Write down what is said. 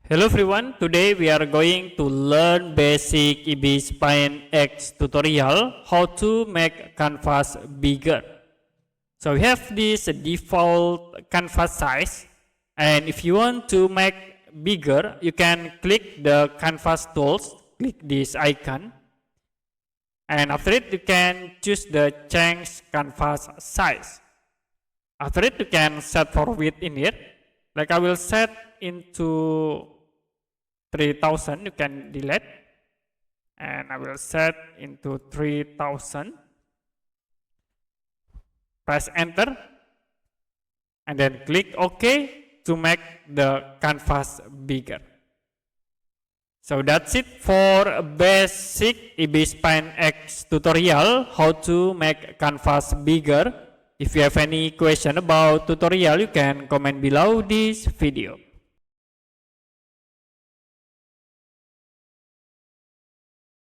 Hello everyone, today we are going to learn basic Ibis Paint X tutorial, how to make canvas bigger. So we have this default canvas size, and if you want to make bigger, you can click the canvas tools, click this icon, and after it you can choose the change canvas size. After it you can set for width in it, like I will set into 3000, you can delete, and I will set into 3000, press enter, and then click OK to make the canvas bigger. So that's it for basic Ibis Paint X tutorial, how to make canvas bigger. If you have any question about tutorial, you can comment below this video.